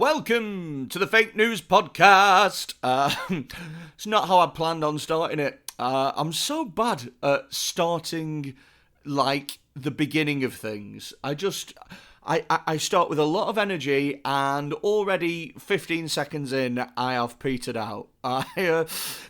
welcome to the Fake News Podcast. It's not how I planned on starting it. I'm so bad at starting, like, the beginning of things. I start with a lot of energy, and already 15 seconds in, I have petered out.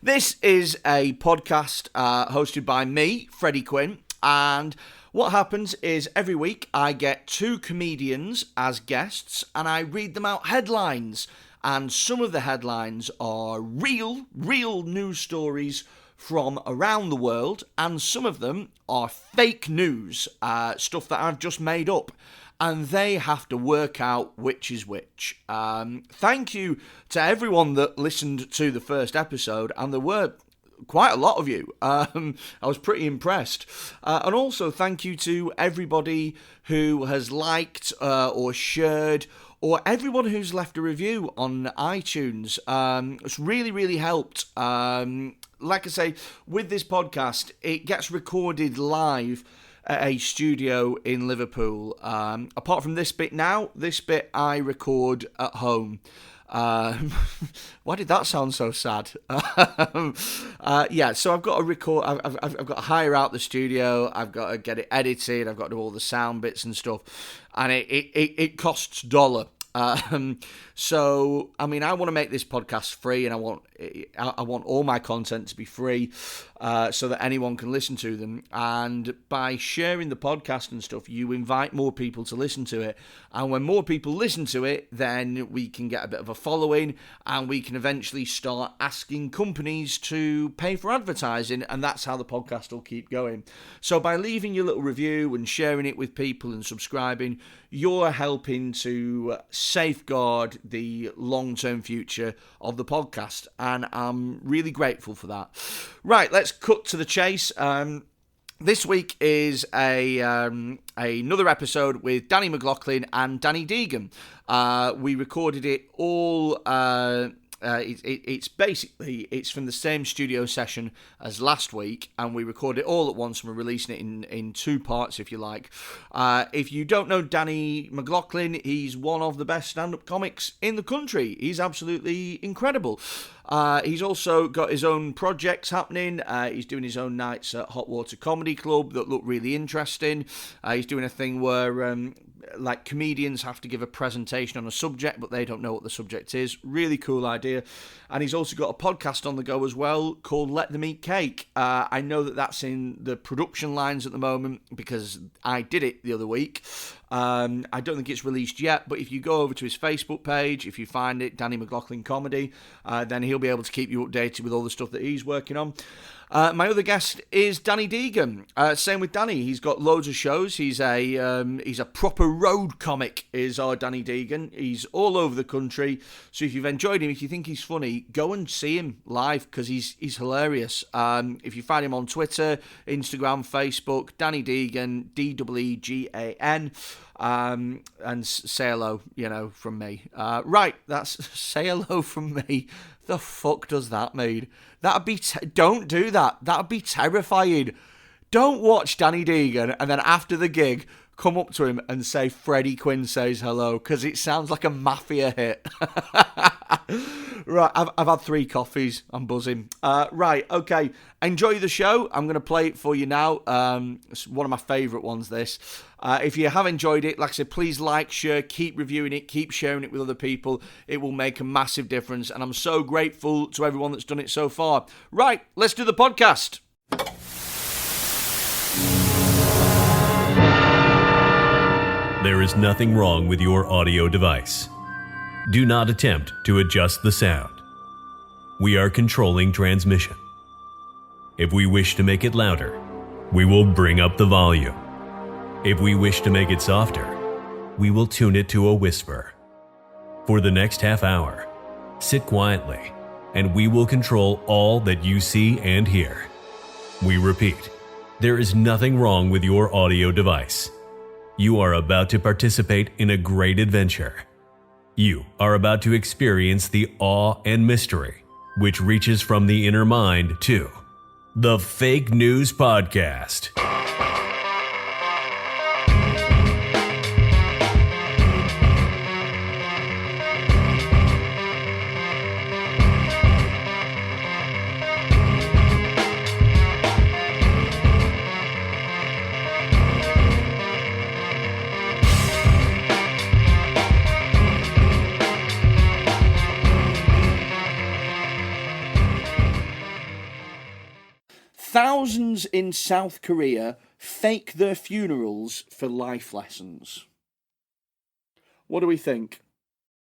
This is a podcast hosted by me, Freddie Quinn, and what happens is every week I get two comedians as guests and I read them out headlines. And some of the headlines are real news stories from around the world, and some of them are fake news, stuff that I've just made up. And they have to work out which is which. Thank you to everyone that listened to the first episode, and there were quite a lot of you. I was pretty impressed. And also thank you to everybody who has liked or shared, or everyone who's left a review on iTunes. It's really helped. Like I say, with this podcast, it gets recorded live at a studio in Liverpool. Apart from this bit I record at home. Why did that sound so sad? So I've got to record. I've got to hire out the studio. I've got to get it edited. I've got to do all the sound bits and stuff, and it costs $1. So I mean, I want to make this podcast free, and I want all my content to be free, so that anyone can listen to them. And by sharing the podcast and stuff, you invite more people to listen to it. And when more people listen to it, then we can get a bit of a following, and we can eventually start asking companies to pay for advertising, and that's how the podcast will keep going. So by leaving your little review and sharing it with people and subscribing, you're helping to safeguard the long-term future of the podcast, and I'm really grateful for that. Right, let's cut to the chase. This week is another episode with Danny McLoughlin and Danny Deegan. We recorded it all. It's from the same studio session as last week, and we recorded it all at once, and we're releasing it in two parts, if you like. If you don't know Danny McLoughlin, he's one of the best stand-up comics in the country. He's absolutely incredible. He's also got his own projects happening. He's doing his own nights at Hot Water Comedy Club that look really interesting. He's doing a thing where like comedians have to give a presentation on a subject, but they don't know what the subject is. Really cool idea. And he's also got a podcast on the go as well called Let Them Eat Cake. I know that that's in the production lines at the moment because I did it the other week. I don't think it's released yet, but if you go over to his Facebook page, if you find it, Danny McLoughlin Comedy, then he'll be able to keep you updated with all the stuff that he's working on. My other guest is Danny Deegan. Same with Danny. He's got loads of shows. He's a proper road comic, is our Danny Deegan. He's all over the country. So if you've enjoyed him, if you think he's funny, go and see him live because he's hilarious. If you find him on Twitter, Instagram, Facebook, Danny Deegan, Deegan. And say hello, from me. Right, that's say hello from me. The fuck does that mean? That'd be don't do that. That'd be terrifying. Don't watch Danny Deegan and then after the gig come up to him and say Freddie Quinn says hello, because it sounds like a mafia hit. Right, I've had 3 coffees. I'm buzzing. Right, okay. Enjoy the show. I'm going to play it for you now. It's one of my favourite ones, this. If you have enjoyed it, like I said, please like, share, keep reviewing it, keep sharing it with other people. It will make a massive difference, and I'm so grateful to everyone that's done it so far. Right, let's do the podcast. There is nothing wrong with your audio device. Do not attempt to adjust the sound. We are controlling transmission. If we wish to make it louder, we will bring up the volume. If we wish to make it softer, we will tune it to a whisper. For the next half hour, sit quietly, and we will control all that you see and hear. We repeat, there is nothing wrong with your audio device. You are about to participate in a great adventure. You are about to experience the awe and mystery, which reaches from the inner mind to the Fake News Podcast. thousands in South Korea fake their funerals for life lessons. What do we think?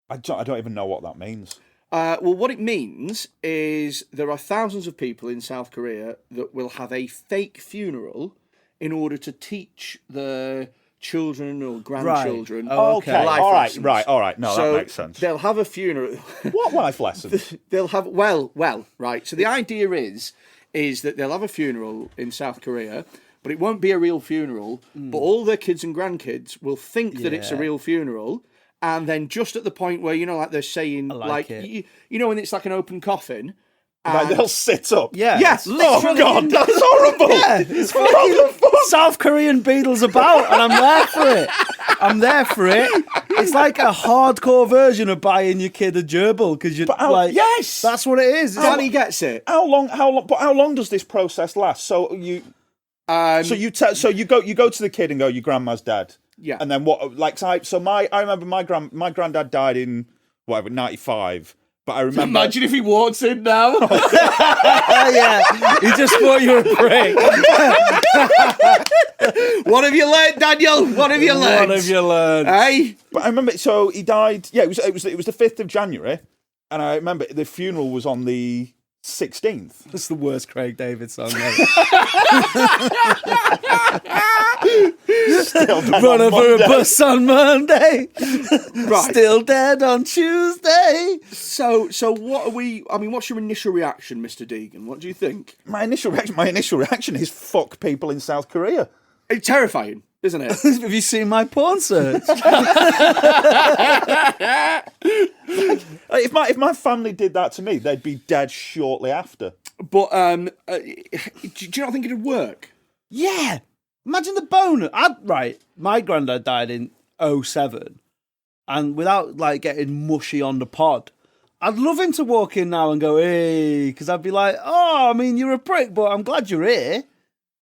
I don't even know what that means. Well, what it means is there are thousands of people in South Korea that will have a fake funeral in order to teach their children or grandchildren. Right. Oh, okay. Life lessons. All right. No, so that makes sense. They'll have a funeral. What life lessons? They'll have well, right. So the idea is that they'll have a funeral in South Korea, but it won't be a real funeral. But all their kids and grandkids will think that it's a real funeral. And then just at the point where, like they're saying, you know, when it's like an open coffin. Like they'll sit up. Yeah. Yes. Oh, God, that's horrible. Yeah, it's fucking South Korean Beatles about, and I'm there for it. It's like a hardcore version of buying your kid a gerbil, because you're yes, that's what it is. Danny gets it. How long does this process last? So you go to the kid and go, your grandma's dead. Yeah. And then what? Like, I remember my granddad died in 95. But I remember. Imagine if he walks in now. Yeah, he just thought you were a prick. What have you learned, Daniel? What have you learned? Hey? But I remember. So he died. Yeah, it was the 5th of January, and I remember the funeral was on the 16th. That's the worst Craig David song ever. Run over a bus on Monday. Right. Still dead on Tuesday. So what are we? I mean, what's your initial reaction, Mr. Deegan? What do you think? My initial reaction is fuck people in South Korea. It's terrifying, isn't it? Have you seen my porn search? If my family did that to me, they'd be dead shortly after. But do you not think it'd work? Yeah. Imagine the bone. My granddad died in 2007, and without getting mushy on the pod, I'd love him to walk in now and go, hey, because I'd be like, oh, I mean, you're a prick, but I'm glad you're here.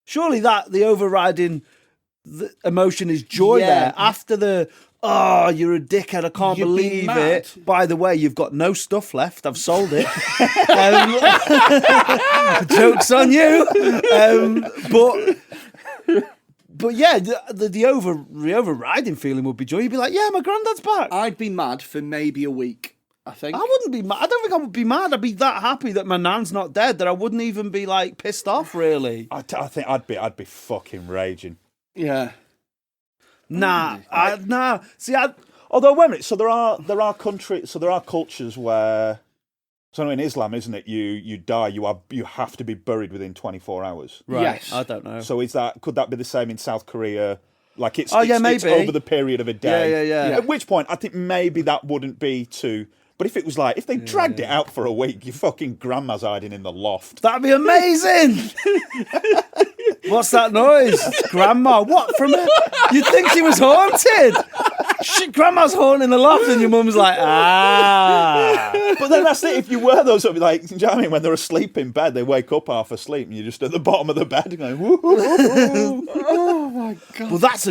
Surely the overriding emotion is joy there. After the, oh, you're a dickhead, I can't believe it. By the way, you've got no stuff left. I've sold it. Joke's on you. But yeah, the overriding feeling would be joy. You'd be like, yeah, my granddad's back. I'd be mad for maybe a week, I think. I wouldn't be mad. I don't think I would be mad. I'd be that happy that my nan's not dead that I wouldn't even be pissed off, really. I think I'd be fucking raging. Yeah. Nah. See, although wait a minute, so there are cultures where, so in Islam, isn't it? You die, you have to be buried within 24 hours. Right. Yes. I don't know. So could that be the same in South Korea? Like it's maybe it's over the period of a day. Yeah. At which point, I think maybe that wouldn't be too. But if it was if they dragged it out for a week, your fucking grandma's hiding in the loft. That'd be amazing. What's that noise? Grandma. What from her? You'd think she was haunted. Grandma's haunting the loft and your mum's like, ah. But then that's it. If you were those, do you know what I mean? When they're asleep in bed, they wake up half asleep and you're just at the bottom of the bed going, woo. Oh my God. Well, that's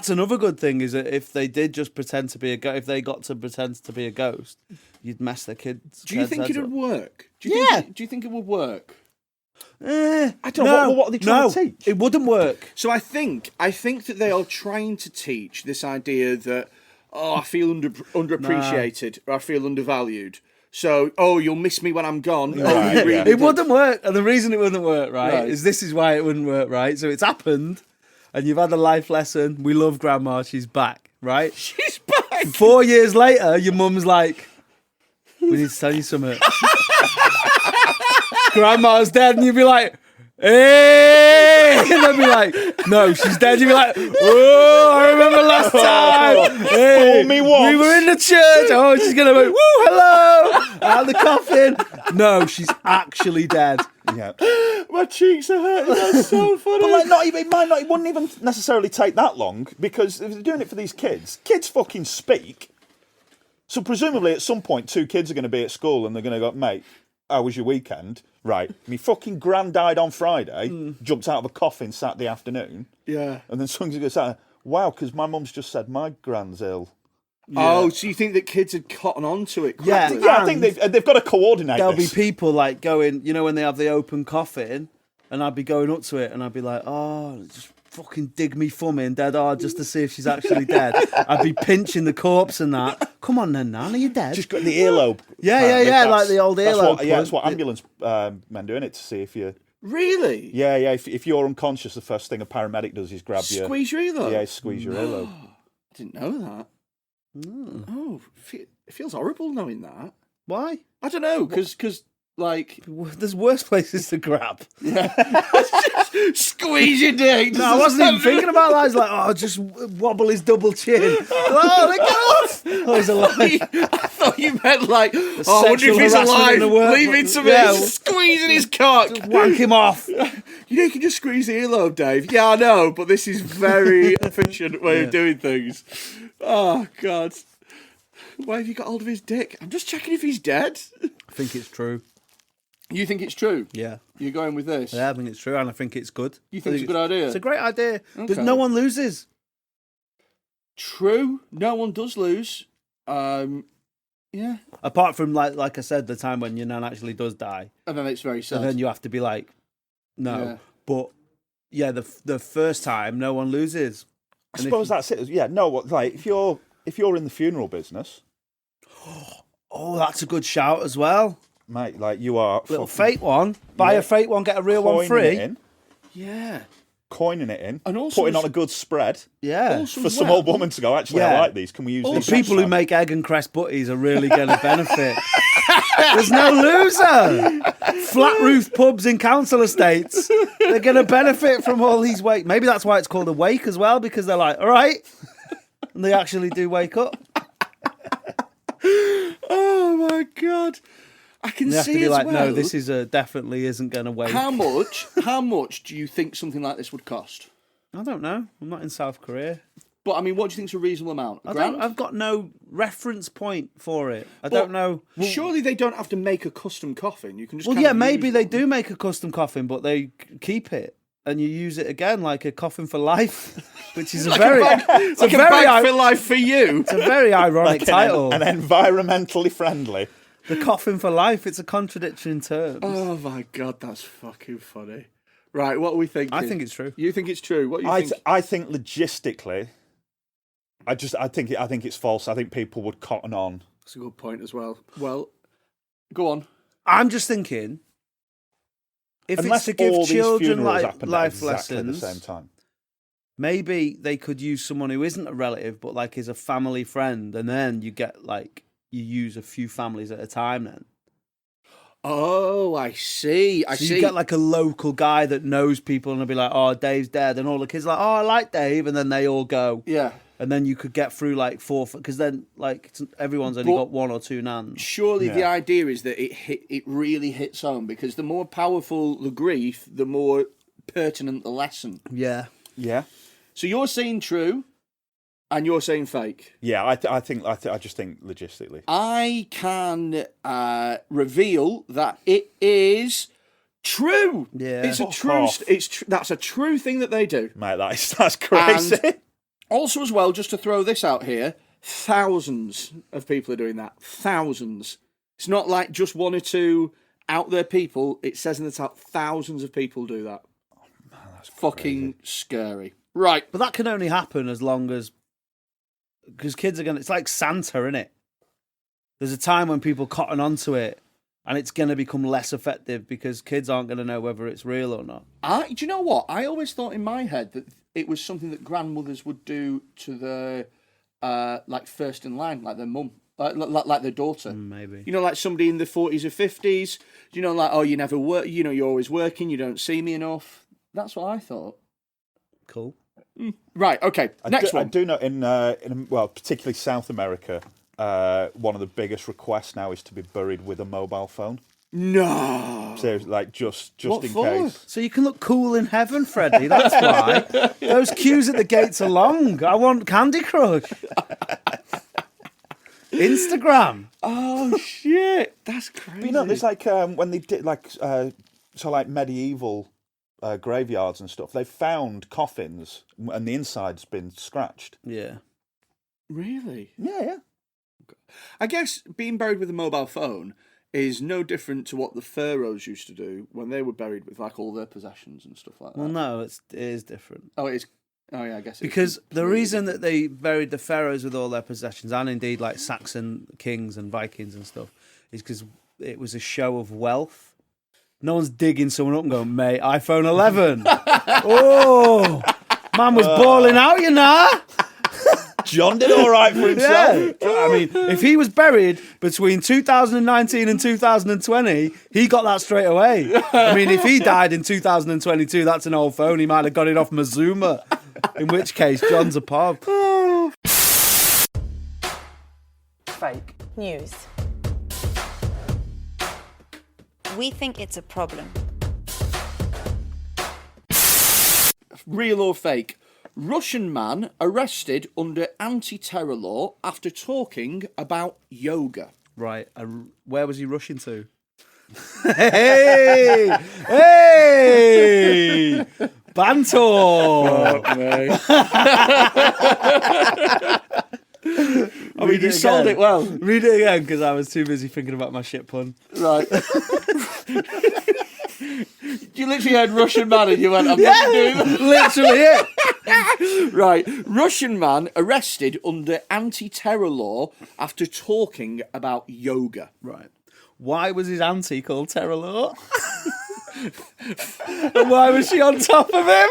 another good thing is that if they did just pretend to be a ghost, if they got to pretend to be a ghost, you'd mess their kids. Do you think it'd work? Do you think it would work? I don't know. What are they trying to teach? It wouldn't work. So I think that they are trying to teach this idea that, I feel underappreciated or I feel undervalued. So, you'll miss me when I'm gone. Right, you really It wouldn't work. And the reason it wouldn't work, is this is why it wouldn't work, right? So it's happened and you've had a life lesson. We love Grandma. She's back, right? She's back. 4 years later, your mum's like, we need to tell you something. Grandma's dead, and you'd be like, hey! And they'd be like, no, she's dead. You'd be like, oh, I remember last time. Hey, me once. we were in the church. Oh, she's going to be, woo, hello. Out of the coffin. No, she's actually dead. Yeah. My cheeks are hurting. That's so funny. But it wouldn't even necessarily take that long, because if they're doing it for these kids fucking speak. So presumably at some point 2 kids are going to be at school and they're going to go, mate, how was your weekend? Right. Me fucking gran died on Friday, jumped out of a coffin Saturday afternoon. Yeah. And then someone's going to say, wow, because my mum's just said my gran's ill. Yeah. Oh, so you think that kids had cotton on to it quickly? Yeah. Yeah, I think they've got to coordinate There'll this. be people going, when they have the open coffin, and I'd be going up to it, and I'd be like, oh, just fucking dig me thumb in dead hard just to see if she's actually dead. I'd be pinching the corpse and that. Come on then, Nan, are you dead? Just got the earlobe. Yeah, like the old earlobe. That's what ambulance men do, innit? To see if you... Really? Yeah. If you're unconscious, the first thing a paramedic does is grab you. Squeeze your earlobe? Yeah, squeeze your earlobe. I didn't know that. Oh, it feels horrible knowing that. Why? I don't know, because like... There's worse places to grab. Squeeze your dick. No, I wasn't even thinking about that. It's like, oh, just wobble his double chin. Oh, let go off. Oh, he's alive. I thought you meant like, I wonder if he's alive. Leave it to me. Squeezing his cock. Just wank him off. You know, you can just squeeze the earlobe, Dave. Yeah, I know, but this is very efficient way of doing things. Oh, God. Why have you got hold of his dick? I'm just checking if he's dead. I think it's true. You think it's true? Yeah. You're going with this? Yeah, I think it's true, and I think it's good. You think it's a good idea? It's a great idea. Okay. No one loses. True. No one does lose. Yeah. Apart from, like I said, the time when your nan actually does die. And then it's very sad. And then you have to be like, no. Yeah. But, yeah, the first time, no one loses. I suppose that's it. Yeah, no, like, if you're in the funeral business... Oh, that's a good shout as well. Mate, like, you are... Little fake one. Buy a fake one, get a real one free. Yeah. Coining it in. And also putting on a good spread. Yeah. For some old woman to go, actually, I like these. Can we use these? The people who make egg and cress butties are really going to benefit. There's no loser. Flat roof pubs in council estates. They're going to benefit from all these wake. Maybe that's why it's called a wake as well, because they're like, all right. And they actually do wake up. Oh, my God. I can you have see to be as like, well. no, this is definitely isn't going to wake. How much do you think something like this would cost? I don't know. I'm not in South Korea. But, I mean, what do you think is a reasonable amount? I've got no reference point for it. I don't know. Surely they don't have to make a custom coffin. You can just maybe they do make a custom coffin, but they keep it. And you use it again like a coffin for life, which is a bag for life for you. It's a very ironic title. And environmentally friendly. The coffin for life. It's a contradiction in terms. Oh my God, that's fucking funny. Right, what are we thinking? I think it's true. You think it's true? What do you think? I think logistically, I think it's false. I think people would cotton on. That's a good point as well. Well, go on. I'm just thinking. If Unless it's to give all these children funerals happen life exactly lessons, at the same time. Maybe they could use someone who isn't a relative, but like is a family friend, and then you get you use a few families at a time. Then. Oh, I see. So you get like a local guy that knows people, and they'll be like, "Oh, Dave's dead," and all the kids are like, "Oh, I like Dave," and then they all go. Yeah. And then you could get through like four, because then like everyone's only got one or two nans. Surely the idea is that it really hits home, because the more powerful the grief, the more pertinent the lesson. Yeah. Yeah. So you're saying true, and you're saying fake. Yeah, I just think logistically. I can reveal that it is true. Yeah. It's a true. That's a true thing that they do, mate. That's crazy. And also, as well, just to throw this out here, thousands of people are doing that. Thousands. It's not like just one or two out there people. It says in the top, thousands of people do that. Oh, man, that's fucking scary. Right. But that can only happen as long as... Because kids are going to... It's like Santa, innit? There's a time when people cotton onto it, and it's going to become less effective because kids aren't going to know whether it's real or not. Do you know what? I always thought in my head that it was something that grandmothers would do to their, like, first in line, like their mum, like their daughter. Maybe. You know, like somebody in the 40s or 50s. You know, like, oh, you never work, you know, you're always working, you don't see me enough. That's what I thought. Cool. Right, okay, next one. I do know in particularly South America, one of the biggest requests now is to be buried with a mobile phone. No. So, like, just What in for? case. So you can look cool in heaven, Freddie. That's why. Those queues at the gates are long. I want Candy Crush. Instagram. Oh, shit. That's crazy. But, you know, there's like when they did like medieval graveyards and stuff. They found coffins and the inside's been scratched. Yeah. Really? Yeah. I guess being buried with a mobile phone is no different to what the pharaohs used to do when they were buried with like all their possessions and stuff like that. Well, no, it is different. Oh, it is. Oh, yeah, I guess. Because the reason that they buried the pharaohs with all their possessions, and indeed like Saxon kings and Vikings and stuff, is because it was a show of wealth. No one's digging someone up and going, mate, iPhone 11. Oh, man was balling out, you know. John did all right for himself. Yeah. I mean, if he was buried between 2019 and 2020, he got that straight away. I mean, if he died in 2022, that's an old phone. He might have got it off Mazuma. In which case, John's a pub. Fake news. We think it's a problem. Real or fake? Russian man arrested under anti-terror law after talking about yoga. Right. Where was he rushing to? Hey! Hey! Banter! I mean, you sold it well. Read it again, because I was too busy thinking about my shit pun. Right. You literally heard Russian man and you went, I'm not doing that. Literally it. Right. Russian man arrested under anti-terror law after talking about yoga. Right. Why was his auntie called Terror Law? And why was she on top of him?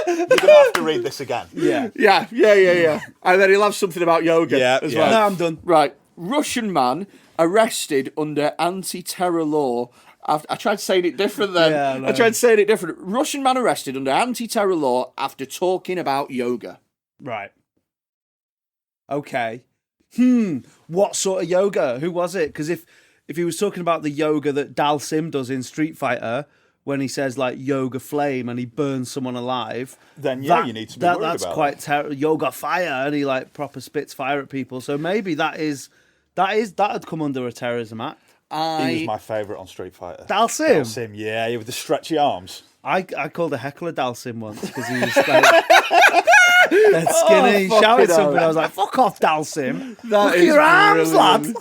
You're going to have to read this again. Yeah. Yeah. And then he'll have something about yoga as well. No, I'm done. Right. Russian man arrested under anti-terror law. I tried saying it different then. Yeah, no. I tried saying it different. Russian man arrested under anti-terror law after talking about yoga. Right. Okay. What sort of yoga? Who was it? Because if he was talking about the yoga that Dalsim does in Street Fighter, when he says like yoga flame and he burns someone alive, then you need to be worried that's about quite terrible. Yoga fire, and he like proper spits fire at people. So maybe that'd come under a terrorism act. He was my favourite on Street Fighter. Dalsim? Dalsim, yeah, with the stretchy arms. I called a heckler Dalsim once because he was like dead skinny. He shouted something. I was like, "Fuck off, Dalsim! Look at your arms, lad."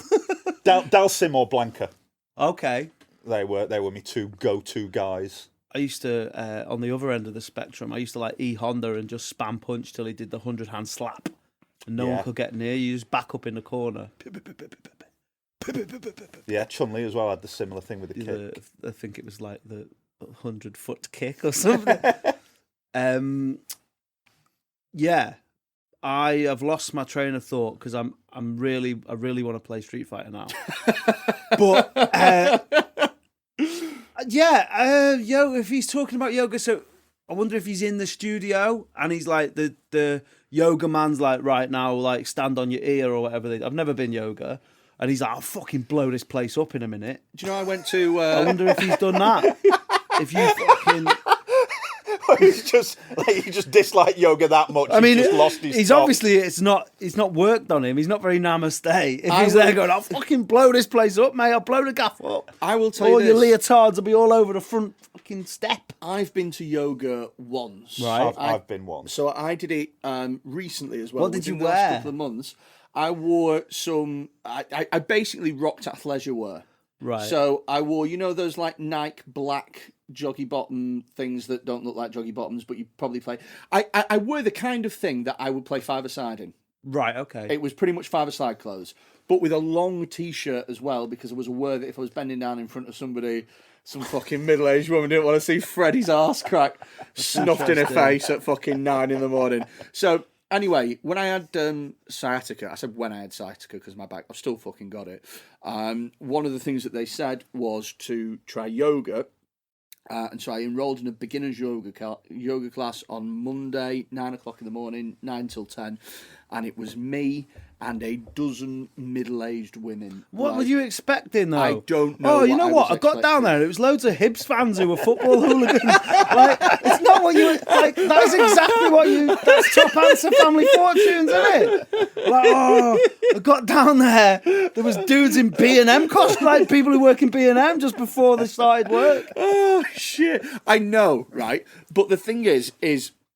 Dalsim or Blanca. Okay. They were my two go-to guys. I used to, on the other end of the spectrum, I used to like Honda and just spam punch till he did the 100-hand slap, and no one could get near you. Just back up in the corner. Yeah, Chun-Li as well had the similar thing with the kick. I think it was like the 100-foot kick or something. Yeah, I have lost my train of thought because I really want to play Street Fighter now. But if he's talking about yoga, so I wonder if he's in the studio and he's like the yoga man's like, right now, like stand on your ear or whatever. I've never been yoga. And he's like, I'll fucking blow this place up in a minute. Do you know I went to... I wonder if he's done that. If you fucking... He's just like, he just disliked yoga that much. I mean, he's just lost his he's top. obviously it's not worked on him. He's not very namaste. If he's there going, I'll fucking blow this place up, mate. I'll blow the gaff up. I will tell all you this. All your leotards will be all over the front fucking step. I've been to yoga once. Right. I've been once. So I did it recently as well. What did you within the last wear? couple of months. I wore some... I basically rocked athleisure wear. Right. So I wore, those like Nike black joggy bottom things that don't look like joggy bottoms, but you probably play. I wore the kind of thing that I would play five-a-side in. Right, okay. It was pretty much five-a-side clothes, but with a long T-shirt as well, because I was aware that if I was bending down in front of somebody, some fucking middle-aged woman didn't want to see Freddie's arse crack snuffed in her face at fucking 9 a.m. So... Anyway, when I had sciatica, I said when I had sciatica because my back, I've still fucking got it. One of the things that they said was to try yoga. And so I enrolled in a beginner's yoga class on Monday, 9 o'clock in the morning, 9 till 10. And it was me and a dozen middle-aged women. What were you expecting, though? I don't know. Oh, you know what? I got down there. It was loads of Hibs fans who were football hooligans. Like, it's not what you like. That's exactly what you. That's top answer family fortunes, isn't it? Like, oh, I got down there. There was dudes in B&M costume, like people who work in B&M just before they started work. Oh shit! I know, right? But the thing is.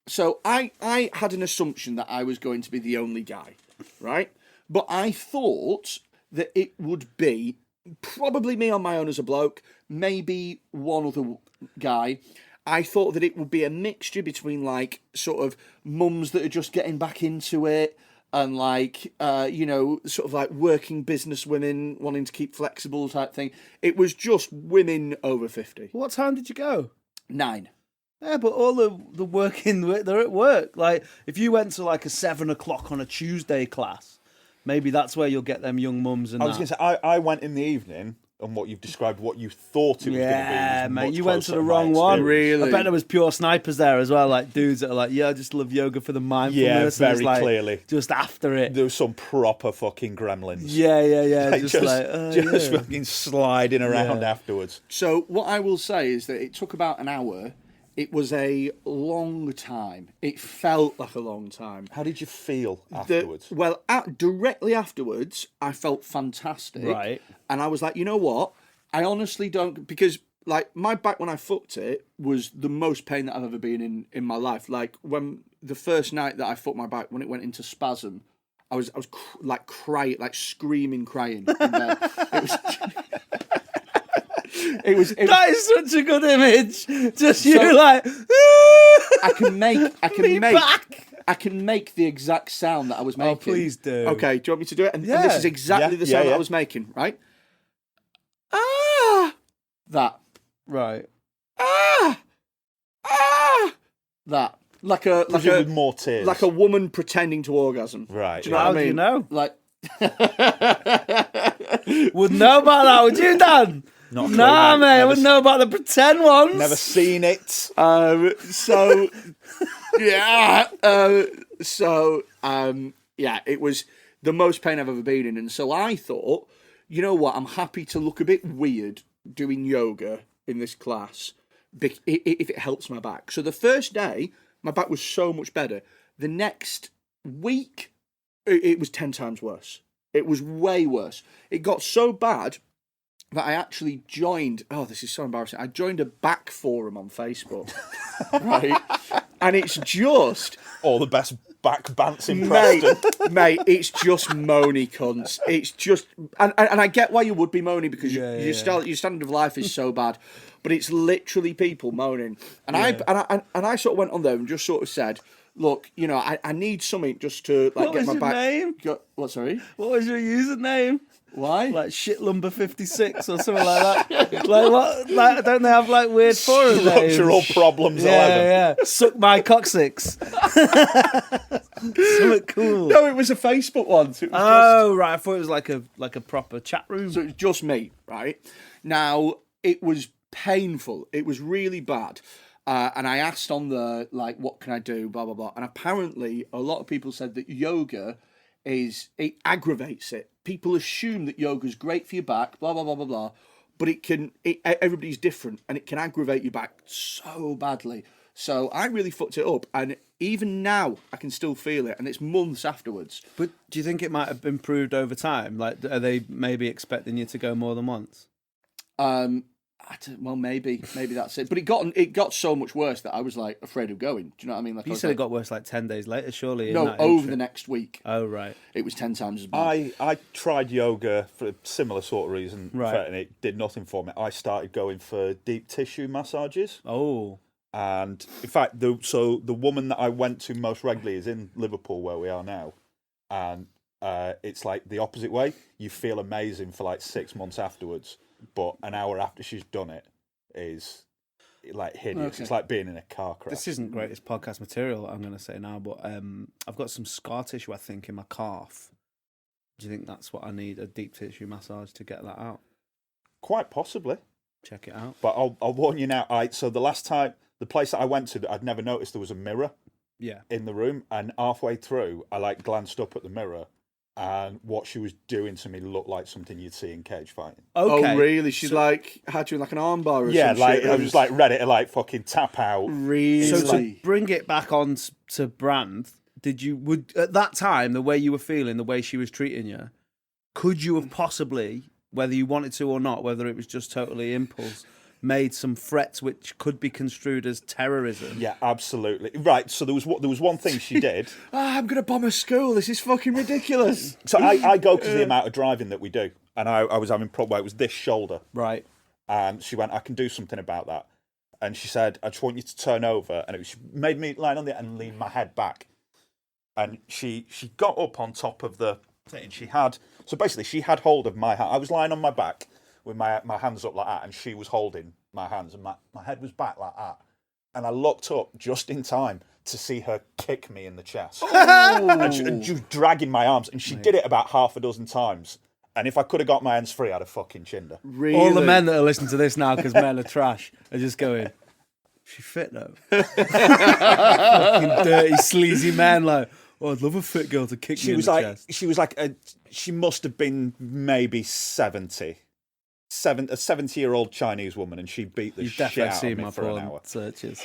So I had an assumption that I was going to be the only guy, right? But I thought that it would be probably me on my own as a bloke, maybe one other guy. I thought that it would be a mixture between like sort of mums that are just getting back into it and like sort of like working business women wanting to keep flexible type thing. It was just women over 50. What time did you go? 9. Yeah, but all the working, they're at work. Like, if you went to like a 7 o'clock on a Tuesday class, maybe that's where you'll get them young mums and I was going to say, I went in the evening, and what you've described, what you thought it was going to be. Yeah, was mate, much you went closer to the my wrong one. experience. Really? I bet there was pure snipers there as well, like dudes that are like, yeah, I just love yoga for the mindfulness. Yeah, and it's very like, clearly. Just after it. There was some proper fucking gremlins. Yeah. Like, just just fucking sliding around Yeah. afterwards. So what I will say is that it took about an hour. It was a long time. It felt like a long time. How did you feel afterwards? Directly afterwards, I felt fantastic. Right. And I was like, you know what? I honestly don't, because like my back when I fucked it was the most pain that I've ever been in my life. Like when the first night that I fucked my back, when it went into spasm, I was like crying, like screaming, crying in bed. It was That is such a good image. Just you like. I can make the exact sound that I was making. Oh, please do. Okay, do you want me to do it? And Yeah. this is exactly the sound that I was making, right? That. Right. That. Like a With more tears. like a woman pretending to orgasm. Right. Do you know yeah. what I How do you mean? know? Like Wouldn't know about that, would you, Dan? Not a clue, Nah, mate. mate, I Never wouldn't know about the pretend ones. Never seen it. It was the most pain I've ever been in, and so I thought, you know what, I'm happy to look a bit weird doing yoga in this class if it helps my back. So the first day, my back was so much better. The next week, it was 10 times worse. It was way worse. It got so bad that I actually joined, this is so embarrassing, I joined a back forum on Facebook, right? And it's just... All the best back bants in Preston. Mate, it's just moany cunts. It's just... And I get why you would be moany, because your standard of life is so bad, but it's literally people moaning. And I sort of went on there and just sort of said, look, you know, I need something just to like What get was my your back... name? What, sorry? What was your username? Why? Like shitlumber 56 or something like that. Like what? Like don't they have like weird forum names? Structural problems 11. Yeah. Suck my coccyx. Something cool. No, it was a Facebook one. So it was Right. I thought it was like a proper chat room. So it was just me, right? Now, it was painful. It was really bad. And I asked on the, like, what can I do, blah, blah, blah. And apparently, a lot of people said that yoga it aggravates it. People assume that yoga's great for your back, blah, blah, blah, blah, blah. But everybody's different, and it can aggravate your back so badly. So I really fucked it up. And even now, I can still feel it. And it's months afterwards. But do you think it might have improved over time? Like, are they maybe expecting you to go more than once? Maybe that's it. But it got so much worse that I was like afraid of going. Do you know what I mean? Like You said it got worse like 10 days later, surely. no, over the next week. Oh, right. It was 10 times as bad. I tried yoga for a similar sort of reason, Right. and it did nothing for me. I started going for deep tissue massages. Oh. And in fact, the woman that I went to most regularly is in Liverpool, where we are now, and it's like the opposite way. You feel amazing for like 6 months afterwards, but an hour after she's done it is like hideous. Okay. It's like being in a car crash. This isn't greatest podcast material, I'm going to say now, but I've got some scar tissue, I think, in my calf. Do you think that's what I need, a deep tissue massage to get that out? Quite possibly, Check it out. but I'll warn you now. So the last time, the place that I went to, I'd never noticed there was a mirror Yeah. in the room, and halfway through, I like glanced up at the mirror, and what she was doing to me looked like something you'd see in cage fighting. Okay. Oh, really? She had you in like an armbar or Yeah, some like shit? I was like ready to like fucking tap out. Really? So to bring it back on to brand, would at that time, the way you were feeling, the way she was treating you, could you have possibly, whether you wanted to or not, whether it was just totally impulse, made some threats which could be construed as terrorism? Yeah, absolutely. Right. So there was one thing she did. I'm going to bomb a school. This is fucking ridiculous. So I go because of the amount of driving that we do. and I was having problems. It was this shoulder. Right. And she went, I can do something about that. And she said, I just want you to turn over. And she made me lie on the and lean my head back. And she got up on top of the thing. And she had hold of my hand. I was lying on my back with my hands up like that. And she was holding my hands. And my head was back like that. And I looked up just in time to see her kick me in the chest. And she was dragging my arms. And she did it about half a dozen times. And if I could have got my hands free, I'd have fucking chinned her. Really? All the men that are listening to this now, because men are trash, are just going, she fit though. Fucking dirty, sleazy men like, oh, I'd love a fit girl to kick me in the chest. She was like, she must have been maybe 70. A 70-year-old Chinese woman, and she beat the shit out of me for an hour. Searches.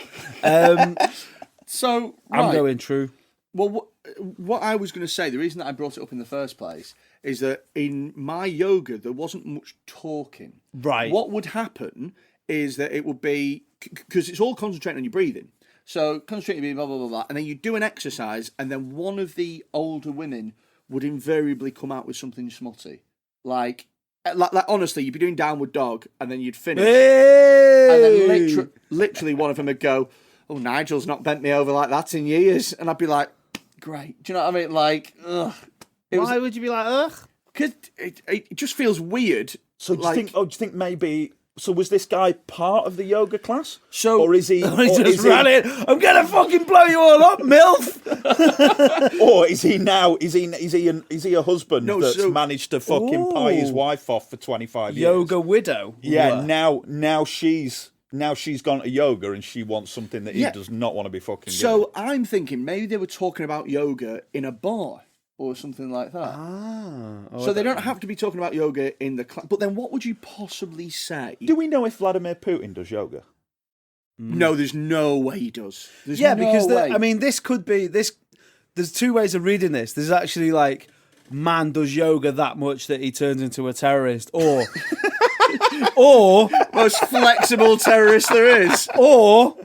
So, I'm going true. Well, what I was going to say, the reason that I brought it up in the first place is that in my yoga, there wasn't much talking. Right. What would happen is that it would be, because it's all concentrating on your breathing. So concentrating on your breathing, blah, blah, blah, blah. And then you do an exercise, and then one of the older women would invariably come out with something smutty. Like honestly, you'd be doing downward dog, and then you'd finish. Hey! And then literally one of them would go, oh, Nigel's not bent me over like that in years. And I'd be like, great. Do you know what I mean? Like, ugh. Why would you be like, ugh? Because it just feels weird. So do you think maybe... So was this guy part of the yoga class? So, or is he... He just ran in, I'm going to fucking blow you all up, MILF! Or is he now... Is he a husband that's managed to fucking pie his wife off for 25 years? Yoga widow. Yeah, now she's gone to yoga and she wants something that he does not want to be fucking So I'm thinking maybe they were talking about yoga in a bar or something like that. So they don't have to be talking about yoga in the class. But then what would you possibly say? Do we know if Vladimir Putin does yoga? No, there's no way he does. There's because way. I mean, this could be this. There's two ways of reading this. There's actually like, man does yoga that much that he turns into a terrorist, or most flexible terrorist there is, or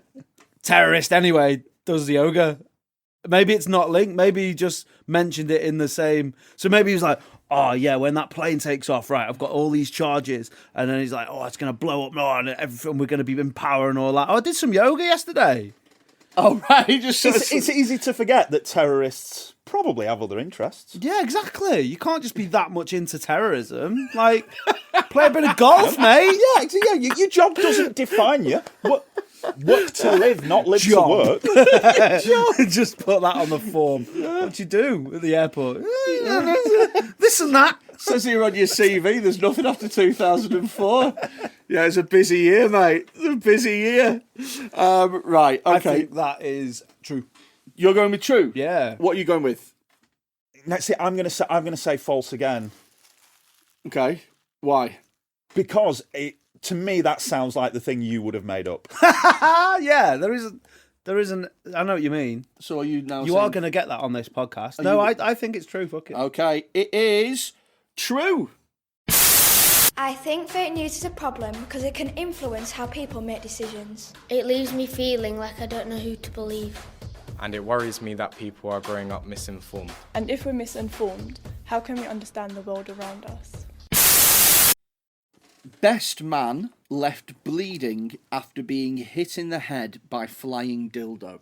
terrorist anyway does yoga. Maybe it's not linked. Maybe he just mentioned it in the same. So maybe he was like, oh, yeah, when that plane takes off, right, I've got all these charges. And then he's like, oh, it's going to blow up. No, and everything, we're going to be in power and all that. Oh, I did some yoga yesterday. Oh, right. It's easy to forget that terrorists probably have other interests. Yeah, exactly. You can't just be that much into terrorism. Like, play a bit of golf, mate. Yeah, your job doesn't define you. Work to live, not live to work. Just put that on the form. What do you do at the airport? This and that. Says here on your CV, there's nothing after 2004. Yeah, it's a busy year, mate. It's a busy year. Right, okay. I think that is true. You're going with true? Yeah. What are you going with? Let's see, I'm gonna say false again. Okay. Why? Because to me that sounds like the thing you would have made up. Yeah, there isn't. I know what you mean. So are you now? You are going to get that on this podcast. No, I think it's true. Fuck it. Okay, it is true. I think fake news is a problem because it can influence how people make decisions. It leaves me feeling like I don't know who to believe. And it worries me that people are growing up misinformed. And if we're misinformed, how can we understand the world around us? Best man left bleeding after being hit in the head by flying dildo.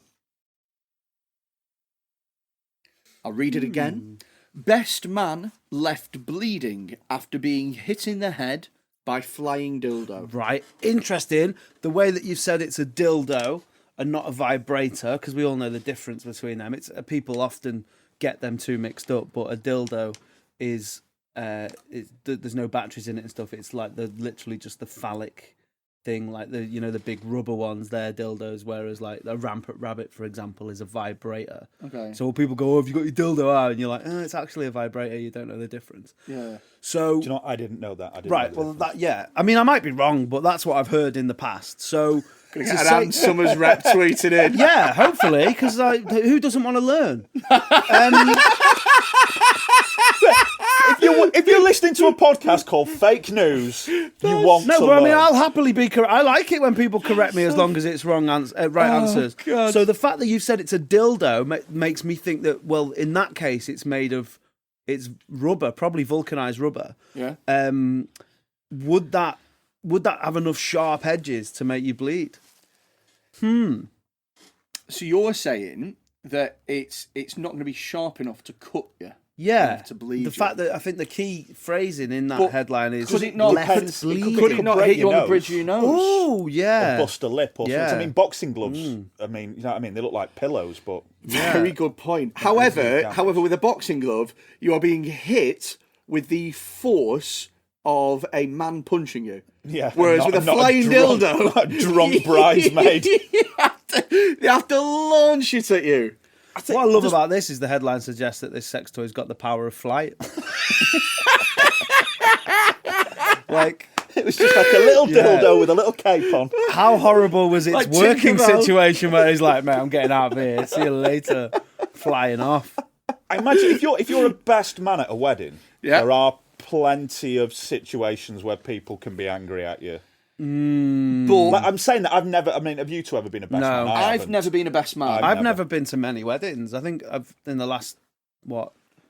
I'll read it again. Best man left bleeding after being hit in the head by flying dildo. Right. Interesting. The way that you've said it's a dildo and not a vibrator, because we all know the difference between them. It's people often get them two mixed up, but a dildo is there's no batteries in it and stuff. It's like literally just the phallic thing, like the big rubber ones. They're dildos, whereas like the rampant rabbit, for example, is a vibrator. Okay. So people go, "Oh, have you got your dildo out?" And you're like, "Oh, it's actually a vibrator." You don't know the difference. Yeah. So do you know? I didn't know that. Right. Well, I mean, I might be wrong, but that's what I've heard in the past. So. Get an Ann Summers rep tweeted in. Yeah, hopefully, because who doesn't want to learn? If you're listening to a podcast called Fake News, you want to learn. I mean, I'll happily be correct. I like it when people correct me as long as it's right answers. God. So the fact that you've said it's a dildo makes me think that, well, in that case, it's made of, It's rubber, probably vulcanized rubber. Yeah. Would that have enough sharp edges to make you bleed? So you're saying that it's not going to be sharp enough to cut you? Yeah, to bleed the you. fact that I think the key phrasing in that headline is could it not left bleeding. Could it not break hit you your on the nose. bridge of your nose? Oh yeah, Or bust a lip or Yeah. something. I mean, boxing gloves. I mean, you know what I mean? They look like pillows, but Very good point. However, with a boxing glove, you are being hit with the force of a man punching you. yeah. Whereas with a flying dildo, not a drunk bridesmaid. they have to launch it at you. what I love about this is the headline suggests that this sex toy's got the power of flight. Like, It was just like a little dildo with a little cape on. how horrible was its Like working Tinkerbell. situation where he's like, "Mate, I'm getting out of here. See you later," flying off. I imagine if you're a best man at a wedding, Yeah. there are plenty of situations where people can be angry at you. But Like, I'm saying that I've never. I mean, have you two ever been a best No. man? I I've haven't. never been a best man. I've never been to many weddings. I think in the last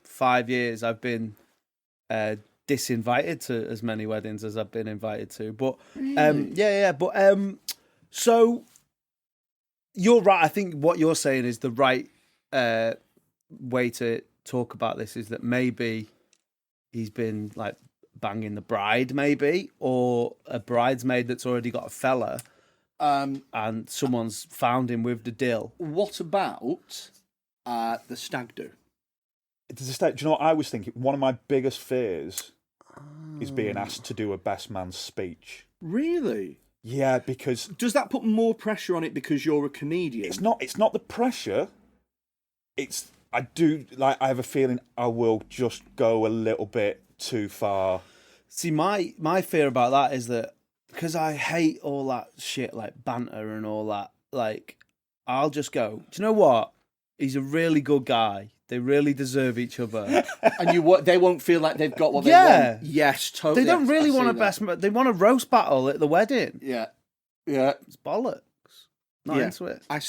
5 years I've been disinvited to as many weddings as I've been invited to. But so you're right. I think what you're saying is the right way to talk about this is that maybe he's been like banging the bride, maybe, or a bridesmaid that's already got a fella. And someone's found him with the dill. What about the stag do? Do you know what I was thinking? One of my biggest fears is being asked to do a best man speech. Really? Yeah, because Does that put more pressure on it because you're a comedian? it's not the pressure. I have a feeling I will just go a little bit too far. See, my fear about that is that because I hate all that shit, like banter and all that, like, I'll just go, do you know what? He's a really good guy. They really deserve each other. And they won't feel like they've got what they Yeah. want. Yes, totally. They don't really I want see a that. best man. They want a roast battle at the wedding. Yeah. Yeah. It's bollocks. Not Yeah. into it. I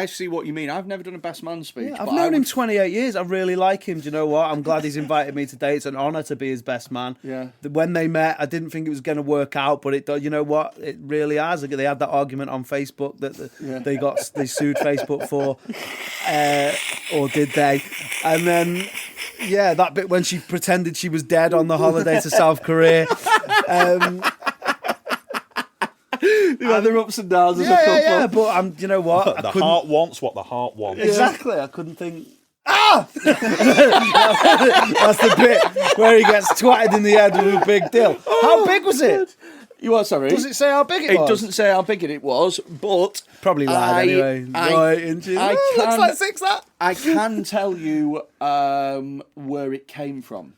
see what you mean. I've never done a best man speech. Yeah, I've but known him 28 years. I really like him. Do you know what? I'm glad he's invited me today. It's an honour to be his best man. Yeah. When they met, I didn't think it was going to work out, but you know what? It really has. They had that argument on Facebook that they sued Facebook for, or did they? And then, that bit when she pretended she was dead on the holiday to South Korea. They've had their ups and downs as a couple. Yeah, but you know what? The heart wants what the heart wants. Exactly. I couldn't think. That's the bit where he gets twatted in the head with a big deal. How big was it? You are sorry. Does it say how big it was? It doesn't say how big it was, but Probably lied anyway. Right, inches. Looks like 6 that. I can tell you where it came from.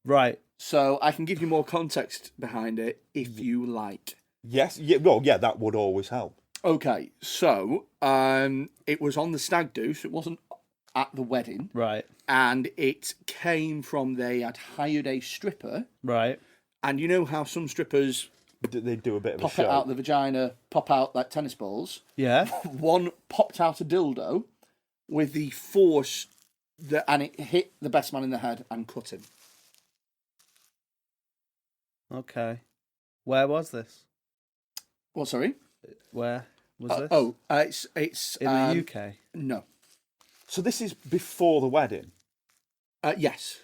Right. So I can give you more context behind it if you like. Yes. Yeah. Well, yeah. That would always help. Okay, so it was on the stag do, so it wasn't at the wedding. Right. And it came from they had hired a stripper. Right. And you know how some strippers They do a bit of a pop show. it out the vagina, pop out like tennis balls. Yeah. One popped out a dildo with the force and it hit the best man in the head and cut him. Okay. Where was this? What, sorry? Where was this? It's in the UK. No. So this is before the wedding. Yes.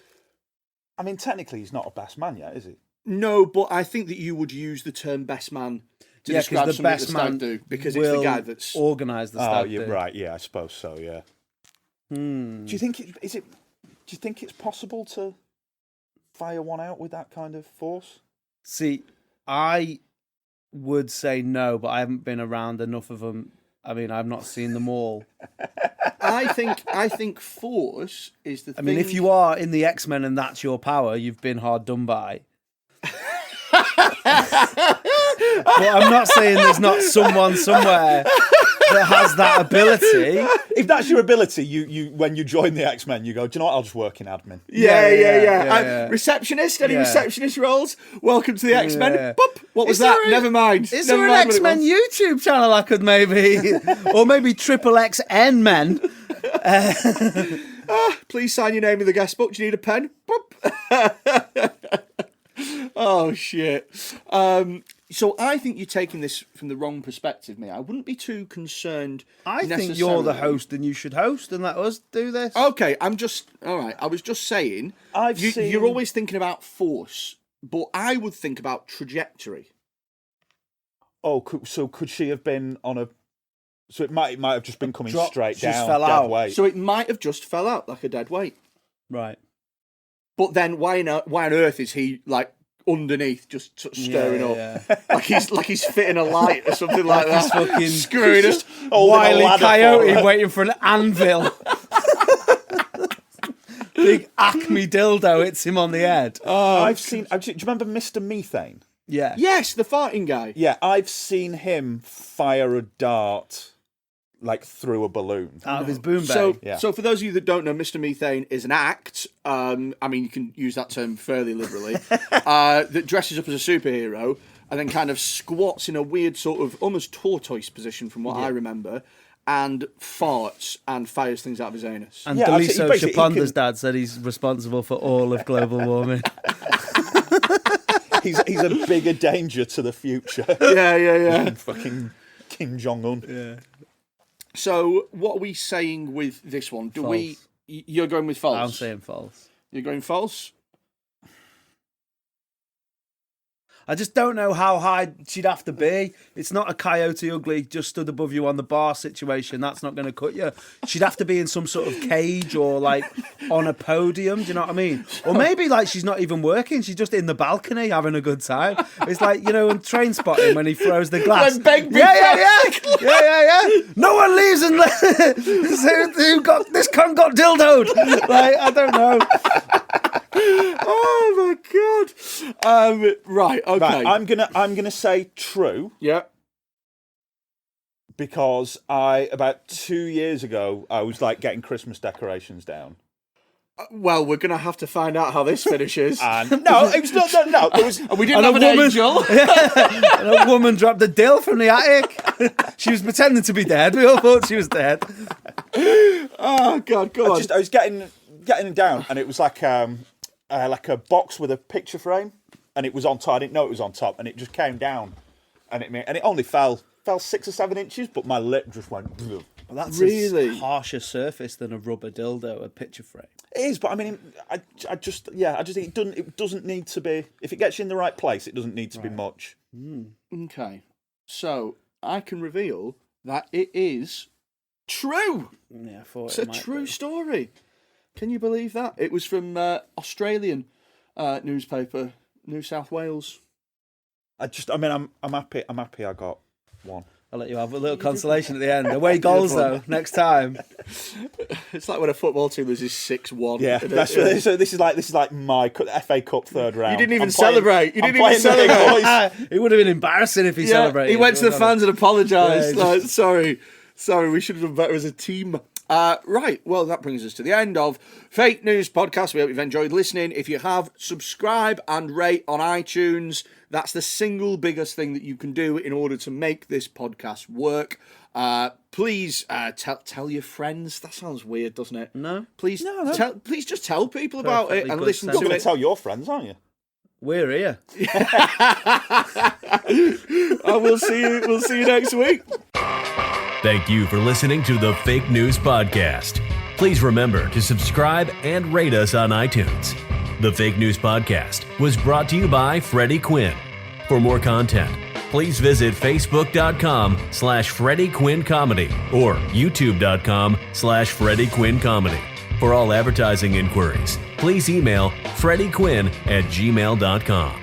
I mean, technically, he's not a best man yet, is he? No, but I think that you would use the term best man to describe the something best the stag man do because it's the guy that's organised the stag do. you're right. Yeah, I suppose so. Yeah. Do you think Do you think it's possible to fire one out with that kind of force? See, I would say no, but I haven't been around enough of them. I mean, I've not seen them all. I think force is the thing. I mean, if you are in the X-Men and that's your power, you've been hard done by. But I'm not saying there's not someone somewhere that has that ability. If that's your ability, you when you join the X-Men, you go, do you know what? I'll just work in admin. Yeah. Receptionist? Any receptionist roles? Welcome to the X-Men. Yeah. Boop. What was that? Never mind. Is Never there an mind what it X-Men was. YouTube channel I could maybe, or maybe XXXN Men? Please sign your name in the guest book. Do you need a pen? Boop. Oh, shit. So I think you're taking this from the wrong perspective, mate. I wouldn't be too concerned. I think you're the host and you should host and let us do this. Okay, all right. I was just saying, you're always thinking about force, but I would think about trajectory. Oh, so could she have been on a... So it might have just been coming straight down, just fell dead out. weight. So it might have just fell out like a dead weight. Right. But then why on earth is he, like, underneath, just sort of stirring up? Yeah. Like he's fitting a light or something like that. Fucking screwing us. Wily Coyote waiting for an anvil. Big Acme dildo hits him on the head. Oh, do you remember Mr. Methane? Yeah. Yes, the farting guy. Yeah, I've seen him fire a dart like through a balloon out of his boom bag. So for those of you that don't know, Mr. Methane is an act. I mean, you can use that term fairly liberally. That dresses up as a superhero and then kind of squats in a weird sort of almost tortoise position, from what I remember, and farts and fires things out of his anus. And Daliso Shaponda's dad said he's responsible for all of global warming. He's a bigger danger to the future. Yeah. Fucking Kim Jong-un. Yeah. So, what are we saying with this one? You're going with false? I'm saying false. You're going false? I just don't know how high she'd have to be. It's not a Coyote Ugly just stood above you on the bar situation. That's not going to cut you. She'd have to be in some sort of cage or like on a podium. Do you know what I mean? Or maybe like she's not even working. She's just in the balcony having a good time. It's like, you know, in Train Spotting when he throws the glass. Yeah. No one leaves unless this cunt got dildoed. Like, I don't know. Oh my god! Right, okay. Right, I'm gonna say true. Yeah. Because about 2 years ago, I was like getting Christmas decorations down. Well, we're gonna have to find out how this finishes. And no, it was no. It was. We didn't have an angel. And a woman dropped a dill from the attic. She was pretending to be dead. We all thought she was dead. Oh god, go on. I was getting it down, and it was like a box with a picture frame, and it was on top. I didn't know it was on top, and it just came down, and it only fell 6 or 7 inches, but my lip just went. Well, that's really a harsher surface than a rubber dildo, a picture frame. It is, but I mean, I just think it doesn't need to be. If it gets you in the right place, it doesn't need to be much. Okay, so I can reveal that it is true. Yeah, I thought it's a true story. Can you believe that? It was from Australian newspaper, New South Wales. I'm happy. I'm happy I got one. I'll let you have a little consolation at the end. Away goals though, next time. It's like when a football team loses 6-1. Yeah, so this is like my FA Cup third round. You didn't even celebrate. It would have been embarrassing if he celebrated. He went to the fans and apologised. Sorry, we should have done better as a team. Right, well, that brings us to the end of Fake News Podcast. We hope you've enjoyed listening. If you have, subscribe and rate on iTunes. That's the single biggest thing that you can do in order to make this podcast work. Please tell your friends. That sounds weird, doesn't it? No. Please just tell people about it and listen to it. You're going to tell your friends, aren't you? We're here. We'll see you next week. Thank you for listening to the Fake News Podcast. Please remember to subscribe and rate us on iTunes. The Fake News Podcast was brought to you by Freddie Quinn. For more content, please visit facebook.com/Freddie Quinn Comedy or youtube.com/Freddie Quinn Comedy. For all advertising inquiries, please email freddiequinn@gmail.com.